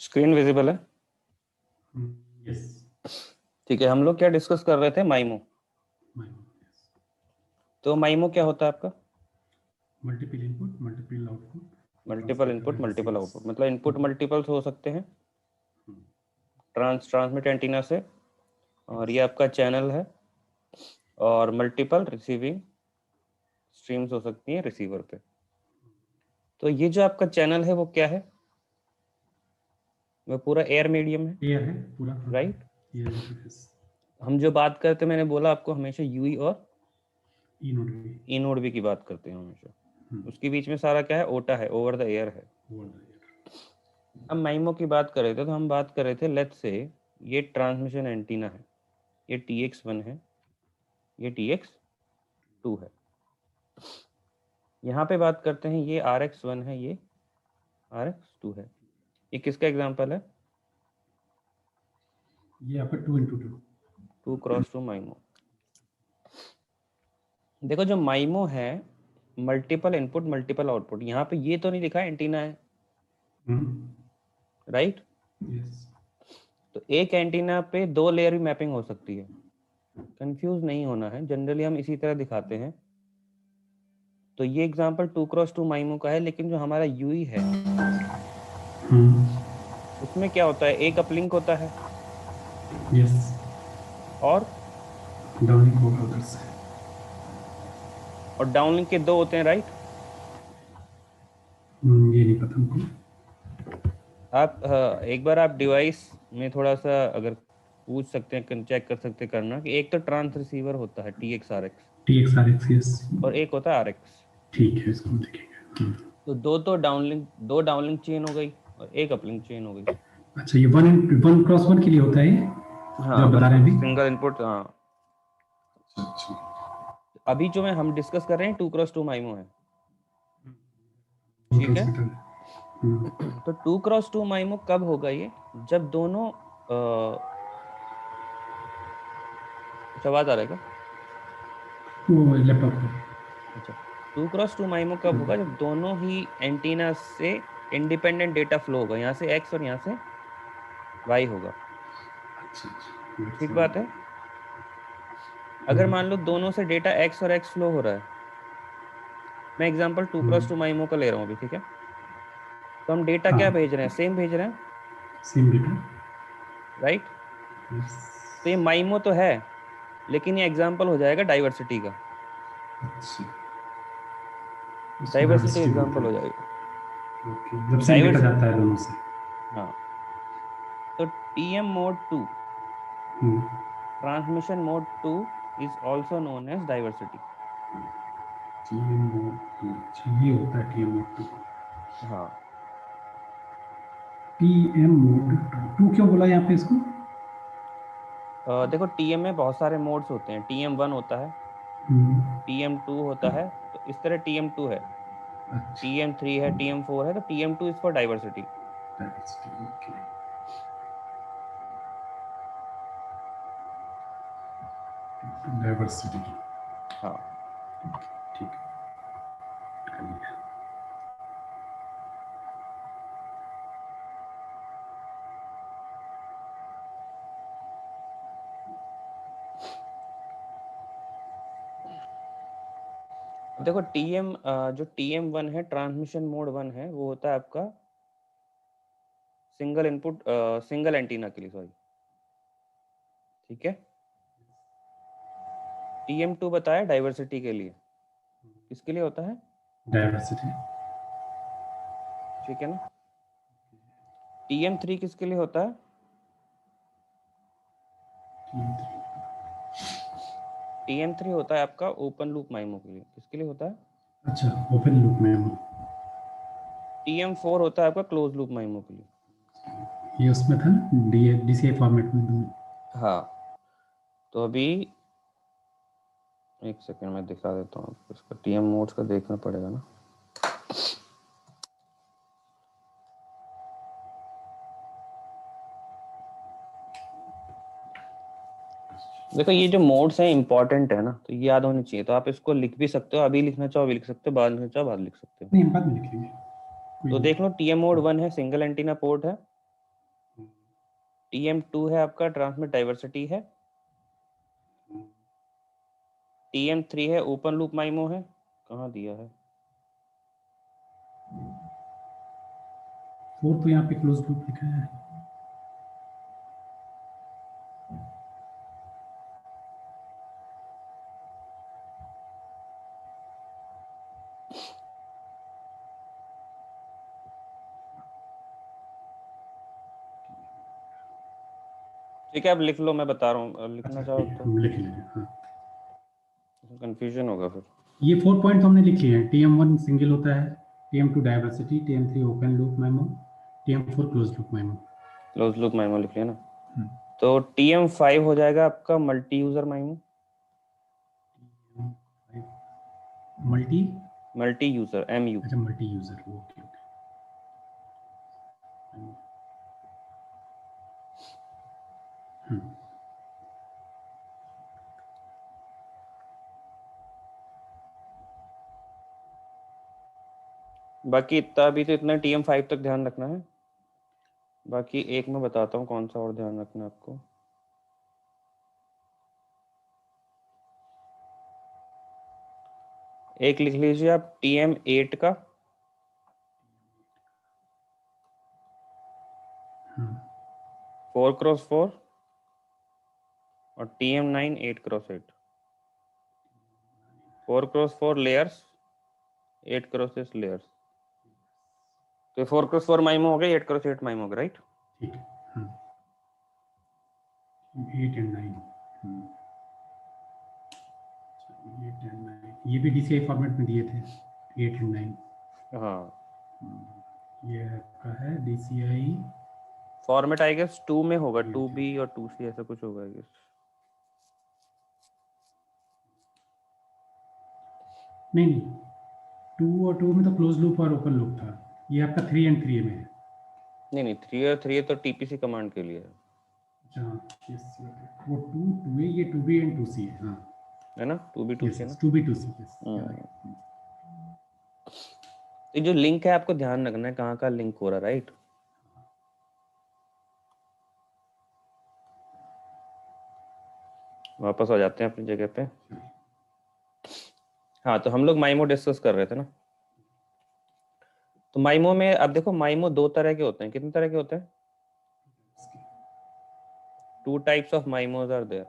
Screen visible है? Yes. ठीक है, हम लोग क्या डिस्कस कर रहे थे? माइमो। तो माइमो क्या होता है आपका? Multiple input multiple output. Multiple input multiple output, मतलब इनपुट मल्टीपल्स हो सकते हैं ट्रांसमिट एंटीना से, और ये आपका चैनल है, और मल्टीपल रिसीविंग स्ट्रीम्स हो सकती हैं रिसीवर पे। तो ये जो आपका चैनल है वो क्या है? वो पूरा एयर मीडियम है, एयर है पूरा, राइट? yes। हम जो बात करते हैं, मैंने बोला आपको हमेशा यूई और ई नोड भी, ई नोड भी की बात करते हैं हमेशा। उसके बीच में सारा क्या है? ओटा है, ओवर द एयर है। अब माइमो की बात कर रहे थे, तो हम बात कर रहे थे, लेट्स से ये ट्रांसमिशन एंटीना है, ये TX1 है, ये TX2 है। यहाँ पे बात करते हैं, ये RX1 है, ये RX2 है। ये किसका एग्जाम्पल है? ये आपका 2x2 2x2 माइमो। देखो, जो माइमो है मल्टीपल इनपुट मल्टीपल आउटपुट, यहाँ पे ये तो नहीं लिखा एंटीना है, राइट? यस। तो एक एंटीना पे 2 लेयर भी मैपिंग हो सकती है, कंफ्यूज नहीं होना है, जनरली हम इसी तरह दिखाते हैं। तो ये एग्जांपल 2x2 माइमो का है, लेकिन जो हमारा यूई है उसमें क्या होता है? एक अपलिंक होता है, यस। और डाउनलिंक होगा उधर से, और डाउनलिंक के 2 होते हैं, राइट? ये नहीं पता हमको। आप एक बार आप डिवाइस में थोड़ा सा अगर पूछ सकते हैं, चेक कर सकते हैं करना, कि एक तो ट्रांस रिसीवर होता है TX-RX, TX-RX, यस। और एक होता है RX। ठीक है, इसको हम देखेंगे। तो दो डाउनलिंक चेन हो गई, और एक अपलिंक चेन हो गई। अच्छा, ये 1x1 के लिए होता है ये, जो हाँ, आप बता रहे हैं अभी? Single input. हाँ, अच्छा। अभी जो मैं हम डिस्कस कर रहे हैं 2x2 माइमो है, ठीक है? तो 2x2 माइमो कब होगा ये? जब दोनों आवाज आ रहा है क्या? वो लैपटॉप पे। अच्छा, 2x2 माइमो कब होगा? जब दोनों ही एंटीना से इंडिपेंडेंट डेटा फ्लो होगा, यहाँ से X और यहाँ से Y होगा। ठीक बात है? अगर मान लो दोनों से डेटा X और X फ्लो हो रहा है, मैं एग्जांपल 2x2 माइमो का ले रहा हूँ अभी, ठीक है? तो हम डेटा क्या भेज रहे हैं? सेम भेज रहे हैं, सेम डेटा, राइट? तो ये माइमो तो है, लेकिन ये एग्जांपल हो जाएगा डाइवर्सिटी का। डाइवर्सिटी एग्जांपल हो जाएगा, जब सेम डेटा जाता है दोनों से। हाँ। तो TM mode 2, transmission mode 2 is also known as diversity. TM mode 2, ये होता है TM मोड 2। हाँ, TM मोड 2 क्यों बोला यहाँ पे इसको? देखो, TM में बहुत सारे मोड्स होते हैं। TM1 होता है, TM2 होता है, तो इस तरह TM2 है, TM3 है, TM4 है, तो TM2 is for diversity. Diversity, हाँ, ठीक है। देखो जो TM1 है, ट्रांसमिशन मोड 1 है, वो होता है आपका सिंगल इनपुट सिंगल एंटीना के लिए, सॉरी, ठीक है? TM2 बताया डाइवर्सिटी के लिए, किसके लिए होता है? डाइवर्सिटी, ठीक है ना? TM3 किसके लिए होता है? TM3 होता है आपका ओपन लूप माइमो के लिए, किसके लिए होता है? अच्छा, ओपन लूप में। TM4 होता है आपका क्लोज लूप माइमो के लिए। ये उसमें था ना, DCI फॉर्मेट में। हाँ, तो अभी एक सेकंड में दिखा देता हूँ, इसका TM मोड्स का देखना पड़ेगा ना। देखो ये जो मोड्स हैं इंपॉर्टेंट है ना, तो ये याद होनी चाहिए। तो आप इसको लिख भी सकते हो, अभी लिखना चाहो अभी लिख सकते हो, बाद लिखना चाहो बाद लिख सकते हो। नहीं, हम बाद में लिख लेंगे, कोई तो नहीं। देख लो, TM मोड 1 है सिंगल एंटीना पोर्ट है, TM 2 है आपका ट्रांसमिट डाइवर्सिटी है, TM 3 है ओपन लूप माइमो है, कहाँ दिया है, 4 तो यहाँ पे क्लोज लूप लिखा है। ठीक है अब लिख लो, मैं बता रहा हूँ, लिखना अच्छा चाहो ठीक है, तो हम लिख लेंगे। हाँ, कंफ्यूजन होगा फिर। ये 4 पॉइंट हमने लिख लिए हैं। TM1 सिंगल होता है, TM2 diversity, TM3 open loop MIMO, TM4 close loop MIMO. Close loop MIMO लिख लिया ना। तो TM 5 हो जाएगा आपका multi user MIMO, multi multi user MU। अच्छा, मल्टी यूजर, ओके ओके। बाकी इतना अभी तो इतना TM 5 तक ध्यान रखना है। बाकी एक मैं बताता हूँ कौन सा और ध्यान रखना है आपको। एक लिख लीजिए आप TM 8 का, 4x4 और TM 9 8x8, 4x4 layers, 8x8 layers. तो 4x4 माइमो हो गया, 8x8 माइमो हो गया, राइट। ठीक है। 8 एंड 9, 8 एंड 9 ये भी DCI फॉर्मेट में दिए थे, 8 एंड 9। हाँ ये आपका है DCI। फॉर्मेट आई गेस 2 में होगा, 8 2B और 2C ऐसा कुछ होगा आई गेस। नहीं नहीं, 2 और 2 में तो क्लोज लूप और ओपन लूप था। ये आपका 3 एंड 3 में है। नहीं नहीं, 3 और 3 तो TPC कमांड के लिए है। अच्छा, वो 2 है, ये 2B एंड 2C है। हाँ, है ना, 2B 2C है ना। 2B 2C, yes. तो जो लिंक है आपको ध्यान रखना है कहाँ का लिंक हो रहा है, राइट। वापस आ जाते हैं अपनी जगह पे। हाँ तो हम लोग माइमो डिस्कस कर रहे थे ना। तो माइमो में अब देखो, माइमो दो तरह के होते हैं, कितने तरह के होते हैं, 2 types of MIMOs are there.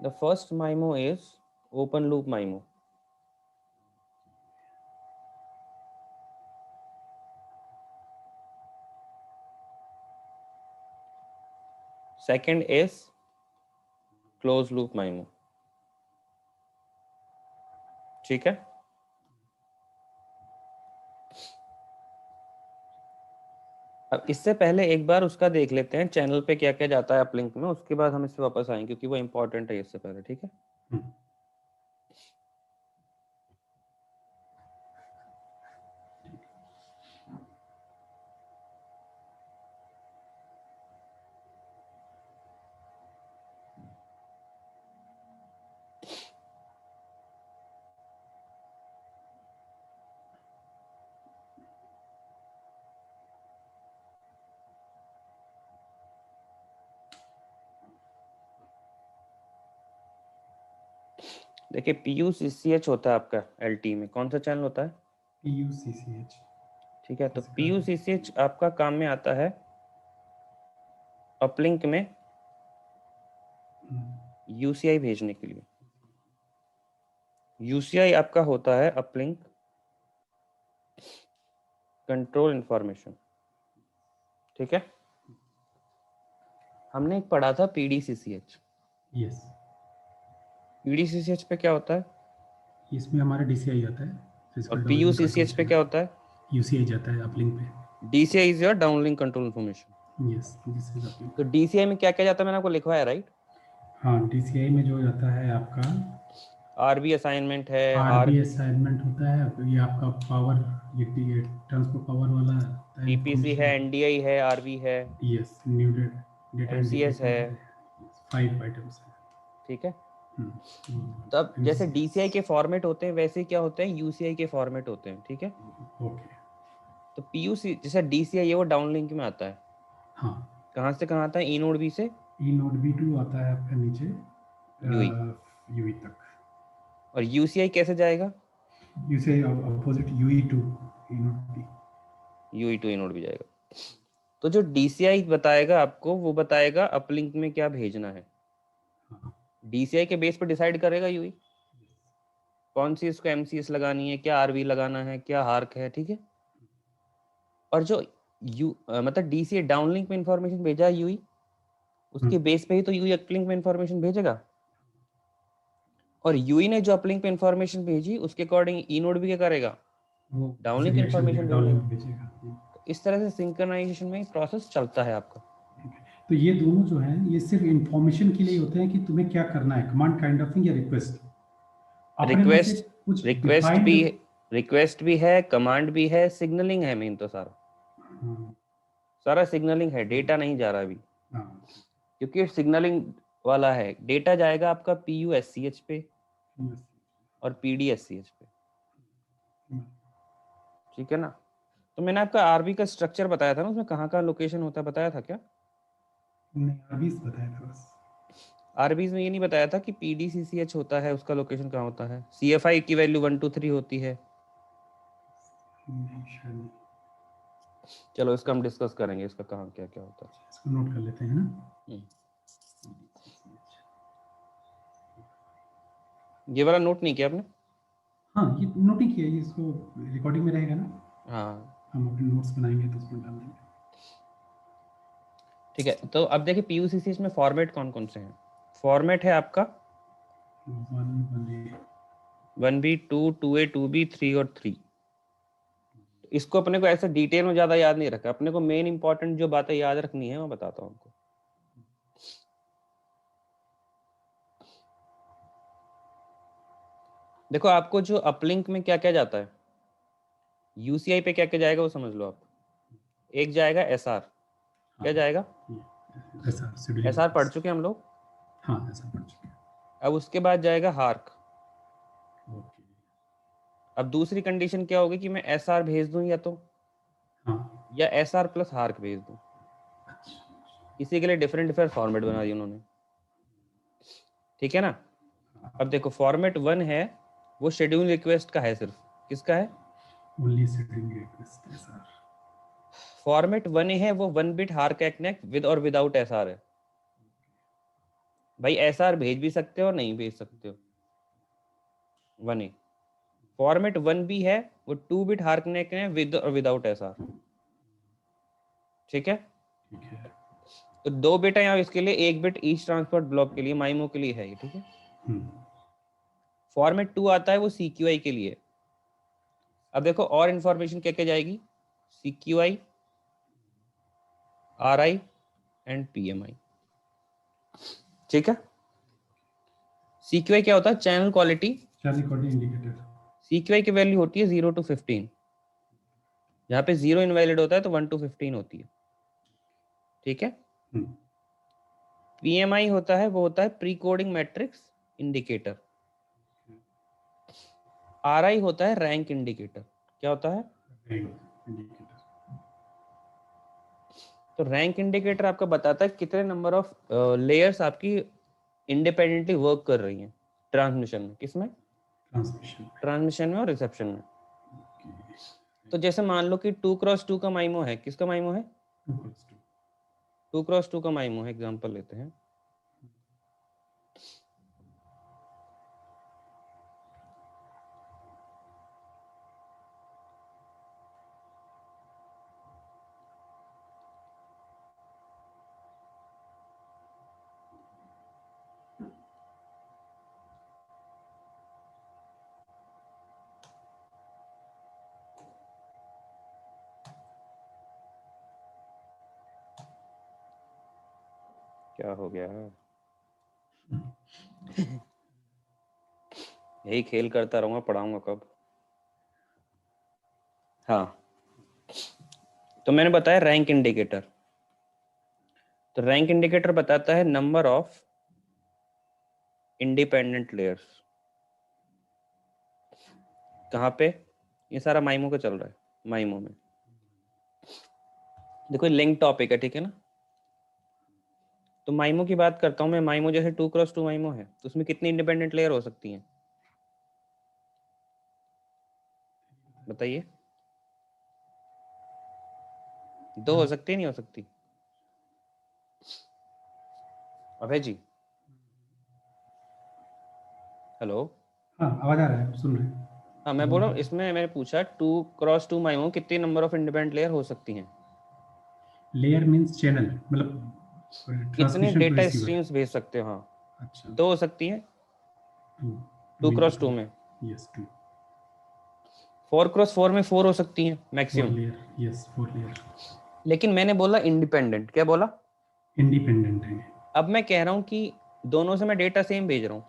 The first MIMO is open loop MIMO. Second is closed loop MIMO. ठीक है। अब इससे पहले एक बार उसका देख लेते हैं चैनल पे क्या क्या जाता है अपलिंक में, उसके बाद हम इससे वापस आएंगे क्योंकि वो इंपॉर्टेंट है इससे पहले, ठीक है। देखिए PUCCH होता है आपका LT में, कौन सा चैनल होता है, PUCCH। ठीक है। तो PUCCH आपका काम में आता है अपलिंक में UCI भेजने के लिए। UCI आपका होता है अपलिंक कंट्रोल इंफॉर्मेशन, ठीक है। हमने एक पढ़ा था PDCCH। यस, PDCCH पे क्या होता है, इसमें हमारा DCI आता है, और फिजिकल डाउनलिंक कंट्रोल PUCCH पे क्या होता है, UCI जाता है अपलिंक पे। DCI is your downlink control information. Yes, this is uplink. तो DCI में क्या क्या जाता है मैंने आपको लिखवाया, राइट। हाँ, DCI में जो जाता है आपका RB असाइनमेंट है, RB असाइनमेंट होता है, तो ये आपका पावर, ये ट्रांसफर पावर वाला TPC है, NDI है, RB है, yes, new data MCS indicator है, है। 5 आइटम्स है। ठीक है। तो अब जैसे DCI के फॉर्मेट होते हैं वैसे क्या होते हैं, UCI के फॉर्मेट होते हैं, ठीक है। ओके। तो PUC जैसे DCI है वो डाउनलिंक में आता है। हाँ, कहाँ से कहाँ आता है, ई नोड B से ई नोड B2 आता है आपका नीचे UI, यूई तक। और UCI कैसे जाएगा, यूसे opposite UE to e node B। UI to e node भी जाएगा। तो जो DCI बताएगा आपको, वो बताएगा अपलिंक में क्या भेजना है। हाँ, DCI के बेस पर डिसाइड करेगा UI कौन सी इसको MCS लगानी है, क्या RV लगाना है, क्या हार्क है, ठीक है। और जो मतलब DCI डाउनलिंक में इंफॉर्मेशन भेजा है UI, उसके बेस पे ही तो UI अपलिंक में इंफॉर्मेशन भेजेगा। और UI ने जो अपलिंक पे इंफॉर्मेशन भेजी उसके अकॉर्डिंग ई नोड भी क्या करेगा, वो डाउनलिंक रिएक्शन इंफॉर्मेशन डाउनलिंक भेजेगा। भेजेगा। इस तरह से सिंक्रोनाइजेशन में प्रोसेस चलता है आपका। तो ये दोनों जो है ये सिर्फ इंफॉर्मेशन के लिए होते हैं कि तुम्हें क्या करना है, कमांड काइंड ऑफ थिंग या रिक्वेस्ट अपने में से रिक्वेस्ट कुछ रिक्वेस्ट भी डिफाइंड। रिक्वेस्ट भी है, कमांड भी है, सिग्नलिंग है, मेन तो सारा सिग्नलिंग है, डेटा नहीं जा रहा अभी, क्योंकि सिग्नलिंग वाला है। डेटा जाएगा आपका PUSCH पे और PDSCH पे, ठीक है ना। तो मैंने आपका RB का स्ट्रक्चर बताया था ना, उसमें कहाँ कहाँ लोकेशन होता है बताया था क्या, नहीं अभी बताया था बस। RBs में ये नहीं बताया था कि PDCCH होता है, उसका लोकेशन कहाँ होता है, CFI की वैल्यू 1 2 3 होती है। नहीं शायद नहीं। चलो इसका हम डिस्कस करेंगे, इसका कहाँ क्या क्या होता है, इसको नोट कर लेते हैं ना। ये वाला नोट नहीं किया आपने। हाँ ये नोट ही किया, ये इसको रिकॉर्डिंग में रहेगा ना, हाँ हम अपने नोट्स बनाएंगे तो उसमें डाल देंगे। ठीक है। तो अब देखिए PUCCH में फॉर्मेट कौन कौन से हैं। फॉर्मेट है आपका 1B 2 2A 2B 3 और 3। इसको अपने को ऐसे डिटेल में ज्यादा याद नहीं रखा, अपने को मेन इंपॉर्टेंट जो बातें याद रखनी है मैं बताता हूँ आपको। देखो आपको जो अपलिंक में क्या क्या जाता है, UCI पे क्या क्या जाएगा वो समझ लो आप। एक जाएगा SR, क्या जाएगा, SR पढ़ चुके हम लोग। हाँ ऐसा पढ़ चुके हैं। अब उसके बाद जाएगा हार्क। ओके। अब दूसरी कंडीशन क्या होगी कि मैं SR भेज दूं हाँ या SR प्लस हार्क भेज दूं। इसी के लिए डिफरेंट डिफरेंट फॉर्मेट बना दिए उन्होंने, ठीक है ना। अब देखो फॉर्मेट 1 है वो शेड्यूल रिक्वेस्ट का है, सिर्फ किसका है, ओनली सेटिंग रिक्वेस्ट है सर। फॉर्मेट 1 है वो 1 बिट हार्क कनेक्ट विद और विदाउट SR है। भाई SR भेज भी सकते हो और नहीं भेज सकते हो, 1A। फॉर्मेट 1B है वो 2 बिट हार्क कनेक्ट है विद और विदाउट SR, ठीक है। ठीक है। तो 2 बिट है यहाँ, इसके लिए 1 बिट ईच ट्रांसपोर्ट ब्लॉक के लिए माइमो के लिए है ये, ठीक है। फॉर्मेट 2 आता है वो CQI के लिए। अब देखो और इंफॉर्मेशन क्या क्या जाएगी, CQI RI एंड PMI, ठीक है। CQI क्या होता है, चैनल क्वालिटी। इंडिकेटर। CQI की वैल्यू होती है 0 to 15, यहाँ पे 0 इनवैलिड होता है तो 1 to 15 होती है, ठीक है। PMI होता है वो होता है pre coding matrix indicator. RI होता है रैंक इंडिकेटर। क्या होता है, तो रैंक इंडिकेटर आपका बताता है कितने नंबर ऑफ लेयर्स आपकी इंडिपेंडेंटली वर्क कर रही हैं ट्रांसमिशन में, किसमें, ट्रांसमिशन में और रिसेप्शन में। तो जैसे मान लो कि 2x2 का माइमो है, किसका माइमो है, 2x2 का माइमो है, एग्जांपल लेते हैं। क्या हो गया यही खेल करता रहूंगा, पढ़ाऊंगा कब। हाँ तो मैंने बताया रैंक इंडिकेटर। तो रैंक इंडिकेटर बताता है नंबर ऑफ इंडिपेंडेंट लेयर्स। कहाँ पे? ये सारा माइमो का चल रहा है, माइमो में। देखो लिंक टॉपिक है, ठीक है ना। तो माइमो की बात करता हूँ मैं। माइमो जैसे 2x2 माइमो है, तो उसमें कितनी इंडिपेंडेंट लेयर हो सकती हैं बताइए? 2 हो सकती है, नहीं हो सकती? अभय जी, हेलो। हाँ, आवाज आ रहा है, सुन रहे हैं। हाँ मैं बोल रहा हूँ, इसमें मैंने पूछा 2x2 माइमो कितनी नंबर ऑफ इंडिपेंडेंट लेयर हो सकती हैं? लेयर मींस चैनल, मतलब कितने transmission to data receiver. Streams भेज सकते हो? हाँ, अच्छा, 2 हो सकती हैं 2 2x2 में। यस 2 4x4 में 4 हो सकती हैं 4 मैक्सिमम। लेयर, यस 4 लेयर लेकिन मैंने बोला इंडिपेंडेंट, क्या बोला? इंडिपेंडेंट है। अब मैं कह रहा हूँ कि दोनों से मैं डेटा सेम भेज रहा हूँ,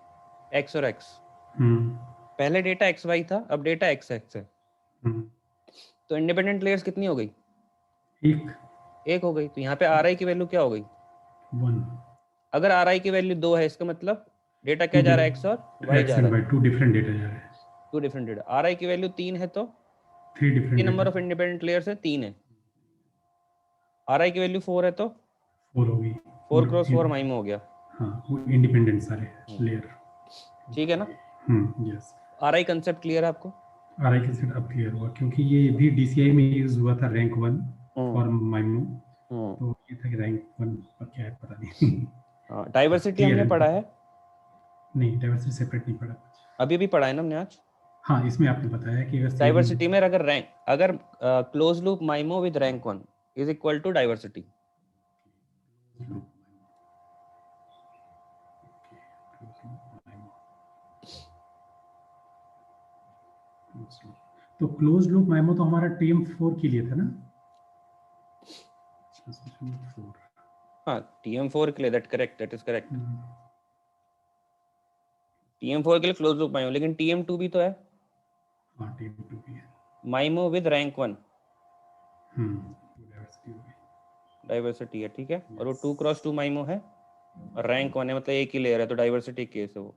एक्स और एक्स। पहले डेटा एक्स वाई था, अब डेटा एक्स एक्स है। तो इंडिपेंडेंट लेयर्स कितनी हो गई? एक हो गई। तो यहाँ पे आर आई की वैल्यू क्या हो गई? 1। अगर आर आई की वैल्यू 2 है, इसका मतलब डेटा क्या जा रहा है? एक्स और वाई एक्स जा एंड रहा वाई है। 2 डिफरेंट डेटा जा रहे हैं। 2 डिफरेंट डेटा। आर आई की वैल्यू 3 है, तो 3 different number data. Of independent layers है? 3 है। आर आई की वैल्यू 4 है, तो 4 होगी। 4x4 माइम हो गया। हाँ, वो इंडिपेंडेंट सारे लेयर। ठीक है ना? Yes. Are I concept clear है आपको? आर आई का सेट अब क्लियर हुआ, क्योंकि ये भी DCI में यूज हुआ था, रैंक 1 फॉर माइमो। तो ये था कि रैंक 1 पर क्या है पता नहीं। डाइवर्सिटी क्लियर हमने है? पढ़ा है? नहीं, डाइवर्सिटी सेपरेट नहीं पढ़ा। अभी भी पढ़ा है ना हमने आज? हाँ, इसमें आपने बताया कि अगर डाइवर्सिटी में अगर close loop MIMO with rank 1 is equal to diversity. तो क्लोज लूप माइमो तो हमारा TM4 के लिए था ना? हाँ, TM4 के लिए, that correct, that is correct. TM4 के लिए क्लोज लूप माइमो, लेकिन TM2 भी तो है। हाँ, TM2 भी है। माइमो विद रैंक 1 डाइवर्सिटी होगी, डाइवर्सिटी है, ठीक है। और वो 2x2 माइमो है और रैंक 1 है, मतलब एक ही लेयर है, तो डाइवर्सिटी केस है वो।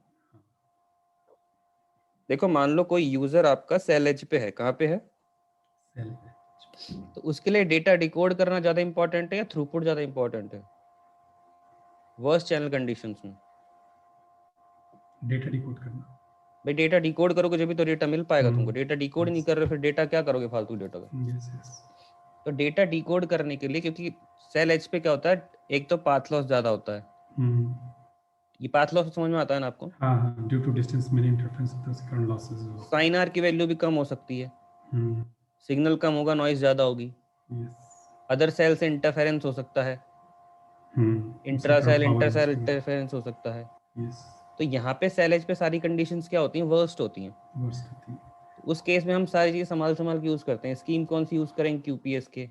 देखो मान लो कोई यूजर आपका सेल एज पे है। कहाँ पे है? तो उसके लिए डेटा डिकोड करना ज्यादा इंपॉर्टेंट है या थ्रूपुट ज्यादा इंपॉर्टेंट है वर्स्ट चैनल कंडीशंस में? डेटा डिकोड करना। भाई डेटा डिकोड करोगे जब भी तो डेटा मिल पाएगा तुमको। डेटा डिकोड नहीं कर रहे फिर डेटा क्या करोगे फालतू डेटा का? तो डेटा डिकोड करने के लिए, क्योंकि सेल एज पे क्या होता है, एक तो पाथ लॉस ज्यादा होता है। ये पाथ लॉस समझ में आता है ना आपको? हाँ, due to distance many interference होता है, करंट लॉसेस होता है। साइन आर की वैल्यू भी कम हो सकती है, सिग्नल कम होगा, नॉइज ज्यादा होगी। अदर सेल से इंटरफेरेंस हो सकता है, इंट्रासेल इंटरसेल इंटरफेरेंस हो सकता है। तो यहाँ पे सेल एज पे सारी कंडीशंस क्या होती हैं? वर्स्ट होती हैं। तो उस केस में हम सारी चीज संभाल के यूज करते हैं। स्कीम कौन सी यूज करेंगे? QPS के,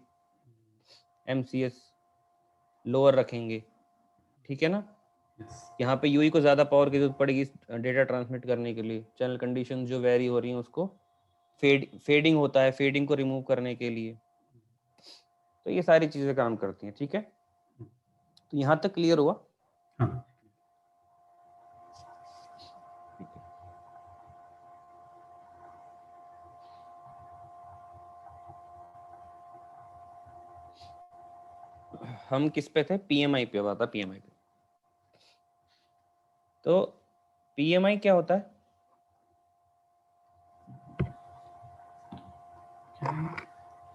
MCS लोअर रखेंगे, ठीक है ना। यहाँ पे यूई को ज्यादा पावर की जरूरत पड़ेगी डेटा ट्रांसमिट करने के लिए। चैनल कंडीशन जो वेरी हो रही हैं उसको फेडिंग होता है, फेडिंग को रिमूव करने के लिए। तो ये सारी चीजें काम करती हैं, ठीक है। तो यहाँ तक क्लियर हुआ? हाँ। हम किस पे थे? PMI पे हुआ था, PMI पे। तो PMI क्या होता है?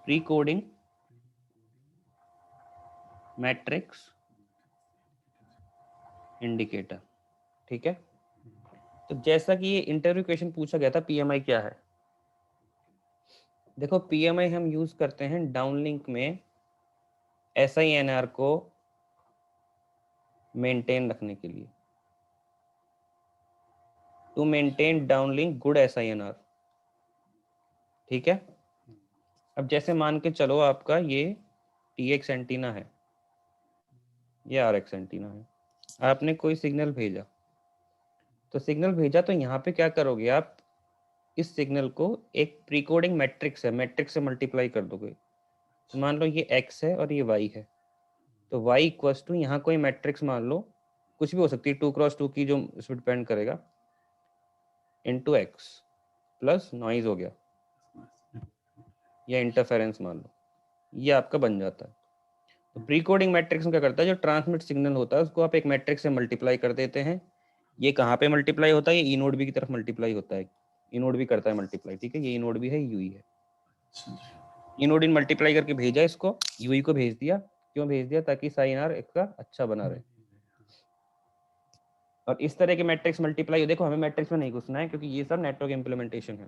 प्री कोडिंग मैट्रिक्स इंडिकेटर, ठीक है। तो जैसा कि ये इंटरव्यू क्वेश्चन पूछा गया था, PMI क्या है? देखो PMI हम यूज करते हैं डाउनलिंक में SINR को मेंटेन रखने के लिए, to maintain downlink good SINR, ठीक है। अब जैसे मान के चलो आपका ये TX एंटीना है, ये RX एंटीना है। आपने कोई सिग्नल भेजा, तो सिग्नल भेजा तो यहाँ पे क्या करोगे आप? इस सिग्नल को एक प्रीकोडिंग मैट्रिक्स है, मैट्रिक्स से मल्टीप्लाई कर दोगे। मान लो ये X है और ये Y है, तो Y इक्वल्स टू यहाँ कोई मैट्रिक्स मान लो कुछ भी हो सकती है, 2x2 की जो इसमें डिपेंड करेगा, इनटू एक्स प्लस नॉइज हो गया या इंटरफेरेंस मान लो, ये आपका बन जाता है। तो प्री कोडिंग मैट्रिक्स में क्या करता है, जो ट्रांसमिट सिग्नल होता है उसको आप एक मैट्रिक्स से मल्टीप्लाई कर देते हैं। ये कहाँ पे मल्टीप्लाई होता है, ये ई नोड बी की तरफ मल्टीप्लाई होता है, ई नोड बी करता है मल्टीप्लाई, ठीक है, ये ई नोड बी है, यू ही है, ई नोड इन मल्टीप्लाई करके भेजा इसको, यू को भेज दिया। क्यों भेज दिया, ताकि साइन आर इसका अच्छा बना रहे। और इस तरह के मैट्रिक्स मल्टीप्लाई, देखो हमें मैट्रिक्स में नहीं घुसना है क्योंकि ये सब नेटवर्क इम्प्लीमेंटेशन है,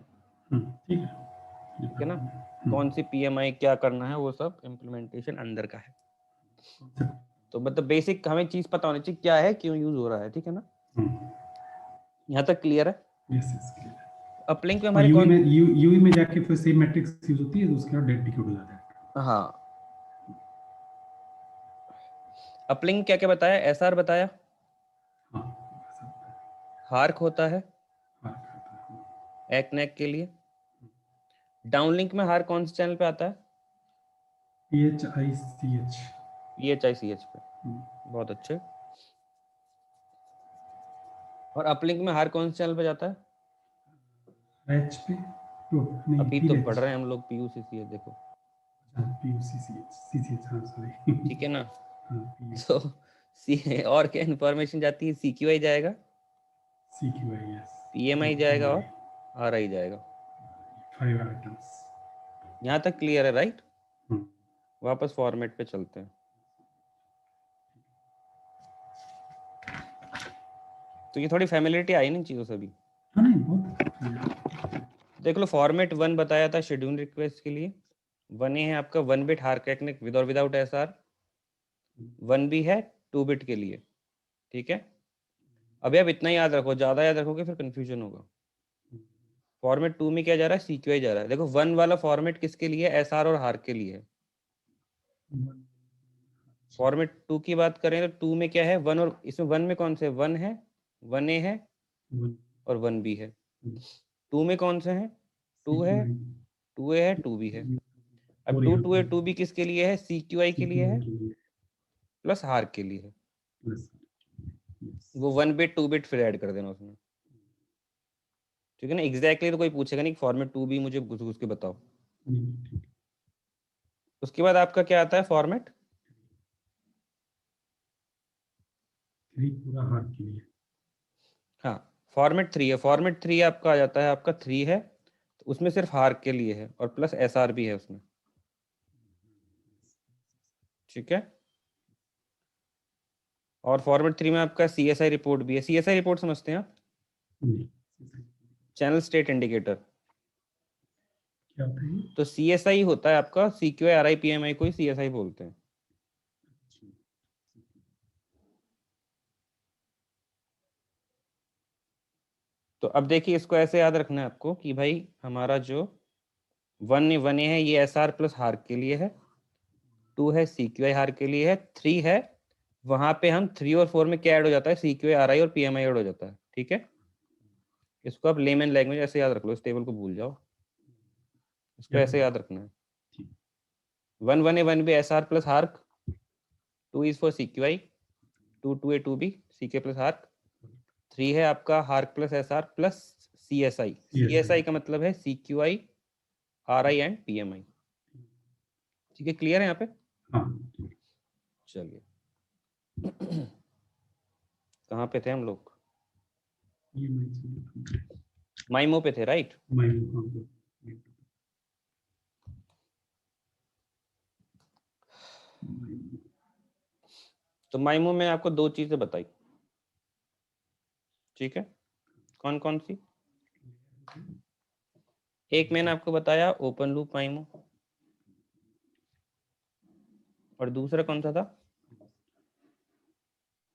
ठीक है ना। कौन सी पीएमआई क्या करना है वो सब इम्प्लीमेंटेशन अंदर का है। तो मतलब बेसिक हमें चीज पता होनी चाहिए क्या है, क्यों यूज हो रहा है, ठीक है ना। यहाँ तक क्लियर है। अपलिंक में हमारे कौन यूई में जाके फिर सेम मैट्रिक्स यूज होती है, तो उसके बाद डेड डिकोड हो जाता है। हाँ, अपलिंक क्या क्या बताया, एसआर बताया, हार्क होता है एक नेक के लिए। डाउनलिंक में हार्क कौन से चैनल पे आता है, PHICH पे। बहुत अच्छे। और अपलिंक में हार्क कौन से चैनल पे जाता है, एच पे। तो नहीं, अभी तो पढ़ रहे हैं हम लोग PUCCH, देखो ठीक है ना। तो और क्या इन्फॉर्मेशन जाती है, CQI जाएगा, PMI जाएगा और RI जाएगा। 5 आइटम्स। यहाँ तक क्लियर है, राइट। वापस फॉर्मेट पे चलते हैं। तो ये थोड़ी फैमिलिटी आई नहीं चीज़ों से अभी। देख लो, फॉर्मेट 1 बताया था शेड्यूल रिक्वेस्ट के लिए, 1A है आपका 1 बिट हार्क विद और विदाउट SR, 1B है 2 बिट के लिए, ठीक है। अभी आप इतना याद रखो, ज़्यादा याद रखोगे फिर कंफ्यूजन होगा। फॉर्मेट 2 में क्या जा रहा है, CQI जा रहा है। देखो 1 वाला फॉर्मेट किसके लिए है, SR और हार्क के लिए है। फॉर्मेट 2 की बात करें तो 2 में क्या है, 1, और इसमें 1 में कौन से 1 है, 1A है और 1B है। 2 में कौन से हैं, 2 है, 2A है, 2B है। अब 2A 2B किसके लिए है, CQI के लिए है प्लस हार्क के लिए है। वो 1 बिट 2 बिट फिर ऐड कर देना उसमें, ठीक है ना। एग्जैक्टली तो कोई पूछेगा नहीं फॉर्मेट 2B मुझे घुस घुस के बताओ। उसके बाद आपका क्या आता है, फॉर्मेट 3 पूरा हार्क के लिए। हाँ, फॉर्मेट 3 है। फॉर्मेट 3 आपका आ जाता है, आपका 3 है तो उसमें सिर्फ हार्क के लिए है और प्लस SR भी है उसमें, ठीक है। और फॉर्मेट 3 में आपका CSI रिपोर्ट भी है। CSI रिपोर्ट समझते हैं आप, चैनल स्टेट इंडिकेटर। क्या होता है? तो CSI होता है आपका CQI RI PMI को ही CSI बोलते हैं। तो अब देखिए, इसको ऐसे याद रखना है आपको कि भाई हमारा जो 1 है ये SR प्लस हार्क के लिए है, 2 है CQI हार्क के लिए है, 3 है वहां पे हम 3 और 4 में क्या ऐड हो जाता है, CQI RI और PMI ऐड हो जाता है, ठीक है। इसको आप लेमन लैंग्वेज ऐसे याद रख लो, इस टेबल को भूल जाओ, इसको ऐसे याद रखना है। 1 1 B SR plus HARQ, 2 is for CQI, 2 2 B CK plus HARQ, 3 है आपका HARQ plus SR plus CSI। CSI का मतलब है CQI RI एंड PMI, ठीक है। क्लियर है यहाँ पे, चलिए। कहाँ पे थे हम लोग, माइमो पे थे, राइट। तो माइमो में आपको 2 चीजें बताई, ठीक है। कौन कौन सी, एक मैंने आपको बताया ओपन लूप माइमो, और दूसरा कौन सा था,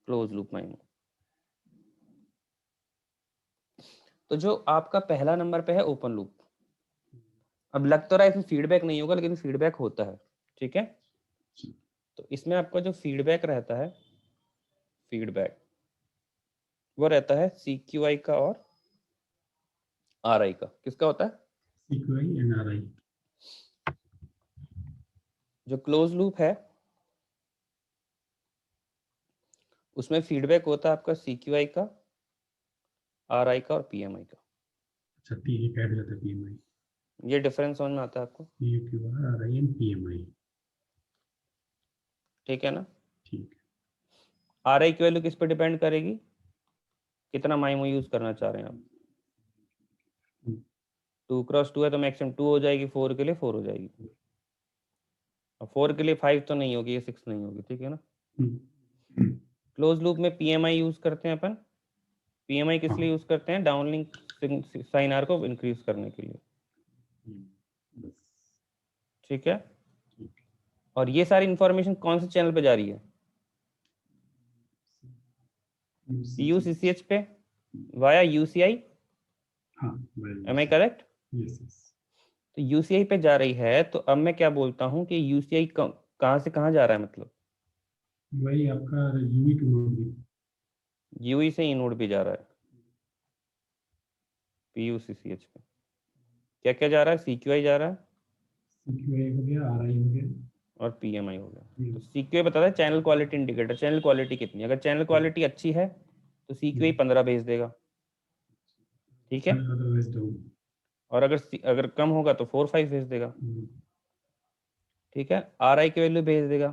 क्लोज लूप माइमो। तो जो आपका पहला नंबर पे है ओपन लूप, अब लग तो रहा है इसमें फीडबैक नहीं होगा लेकिन फीडबैक होता है, ठीक है। तो इसमें आपका जो फीडबैक रहता है, फीडबैक वो रहता है CQI का और RI का। किसका होता है, CQI and RI। जो क्लोज लूप है उसमें फीडबैक होता है आपका CQI का, RI का और PMI का। अच्छा, ठीक है, ऐड जाता है PMI। ये डिफरेंस समझ में आता है आपको? PQR, RI and PMI। ठीक है ना? ठीक है। RI की वैल्यू किस पे डिपेंड करेगी, कितना माइमो यूज करना चाह रहे हैं आप। 2x2 है तो मैक्सिमम 2 हो जाएगी, 4 के लिए 4 हो जाएगी, और 4 के लिए 5 तो नहीं होगी, ये 6 नहीं होगी, ठीक है ना? क्लोज लूप में PMI यूज करते हैं अपन। PMI किस लिए यूज करते हैं, डाउनलिंक साइन आर को इंक्रीज करने के लिए, ठीक है? और ये सारी इंफॉर्मेशन कौन से चैनल पे जा रही है, PUCCH पे via UCI। Am I correct? तो UCI पे जा रही है, तो अब मैं क्या बोलता हूँ कि UCI कहाँ से कहाँ जा रहा है, मतलब वही आपका यूई टू नोड भी, UI से इनोड भी जा रहा है PUCCH पे। क्या क्या जा रहा है, CQI जा रहा है CQI हो गया, RI हो गया और PMI हो गया। तो CQI बताता है channel quality indicator, channel quality कितनी है। अगर चैनल क्वालिटी अच्छी है तो CQI 15 भेज देगा, ठीक है? और अगर कम होगा तो 4-5 भेज देगा, ठीक है? RI की वैल्यू भेज देगा,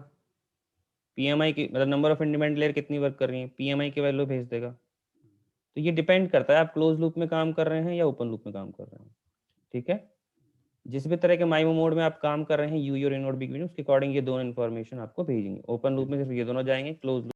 PMI की मतलब नंबर ऑफ इंडिपेंडेंट लेयर कितनी वर्क कर रही है, PMI की वैल्यू भेज देगा। तो ये डिपेंड करता है आप क्लोज लूप में काम कर रहे हैं या ओपन लूप में काम कर रहे हैं, ठीक है? जिस भी तरह के माइमो मोड में आप काम कर रहे हैं, यूई और इनोड भी, उसके अकॉर्डिंग ये दोनों इन्फॉर्मेशन आपको भेजेंगे। ओपन लूप में सिर्फ ये दोनों जाएंगे, क्लोज